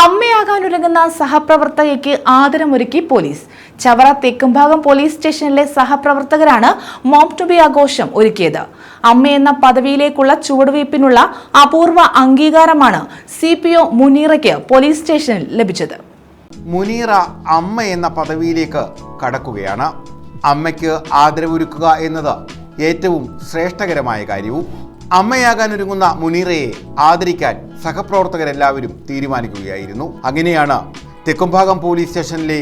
അമ്മയാകാനൊരുങ്ങുന്ന സഹപ്രവർത്തകയ്ക്ക് ആദരമൊരുക്കി police. Chavara Thekkumbhagam police സ്റ്റേഷനിലെ സഹപ്രവർത്തകരാണ് mom to B ആഘോഷം ഒരുക്കിയത്. അമ്മയെന്ന പദവിയിലേക്കുള്ള ചുവടുവയ്പ്പിനുള്ള അപൂർവ അംഗീകാരമാണ് CPO മുനീറയ്ക്ക് പോലീസ് സ്റ്റേഷനിൽ ലഭിച്ചത്. മുനീറ അമ്മ എന്ന പദവിയിലേക്ക് കടക്കുകയാണ്. അമ്മയ്ക്ക് ആദരവൊരുക്കുക എന്നത് ഏറ്റവും ശ്രേഷ്ഠകരമായ കാര്യവും. അമ്മയാകാനൊരുങ്ങുന്ന മുനീറയെ ആദരിക്കാൻ സഹപ്രവർത്തകരെല്ലാവരും തീരുമാനിക്കുകയായിരുന്നു. അങ്ങനെയാണ് തെക്കുംഭാഗം പോലീസ് സ്റ്റേഷനിലെ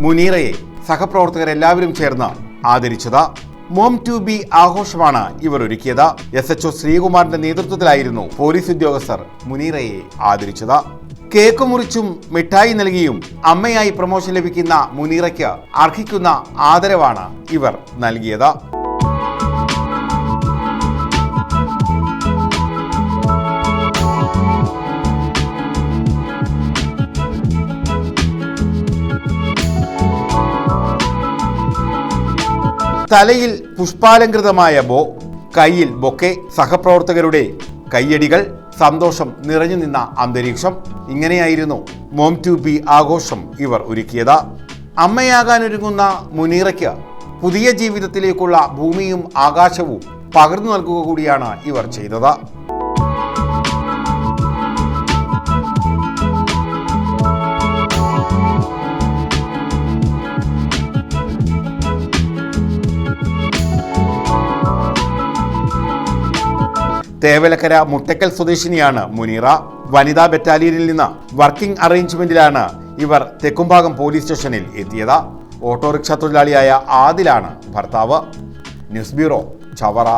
മുനീറയെ സഹപ്രവർത്തകരെല്ലാവരും ചേർന്ന് ആദരിച്ചത്. മോം ടു ബി ആഘോഷമാണ് ഇവർ ഒരുക്കിയത്. SHO ശ്രീകുമാറിന്റെ നേതൃത്വത്തിലായിരുന്നു പോലീസ് ഉദ്യോഗസ്ഥർ മുനീറയെ ആദരിച്ചത്. കേക്ക് മുറിച്ചും മിഠായി നൽകിയും അമ്മയായി പ്രമോഷൻ ലഭിക്കുന്ന മുനീറയ്ക്ക് അർഹിക്കുന്ന ആദരവാണ് ഇവർ നൽകിയത്. തലയിൽ പുഷ്പാലങ്കൃതമായ ബോ, കയ്യിൽ ബൊക്കെ, സഹപ്രവർത്തകരുടെ കയ്യടികൾ, സന്തോഷം നിറഞ്ഞു നിന്ന അന്തരീക്ഷം. ഇങ്ങനെയായിരുന്നു മോം ടു ബി ആഘോഷം ഇവർ ഒരുക്കിയത്. അമ്മയാകാനൊരുങ്ങുന്ന മുനീറയ്ക്ക് പുതിയ ജീവിതത്തിലേക്കുള്ള ഭൂമിയും ആകാശവും പകർന്നു നൽകുക കൂടിയാണ് ഇവർ ചെയ്തത്. തേവലക്കര മുട്ടക്കൽ സ്വദേശിനിയാണ് മുനീറ. വനിതാ ബറ്റാലിയനിൽ നിന്ന് വർക്കിംഗ് അറേഞ്ച്മെന്റിലാണ് ഇവർ തെക്കുംഭാഗം പോലീസ് സ്റ്റേഷനിൽ എത്തിയത്. ഓട്ടോറിക്ഷ തൊഴിലാളിയായ ആദിലാണ് ഭർത്താവ്. News bureau, Chavara.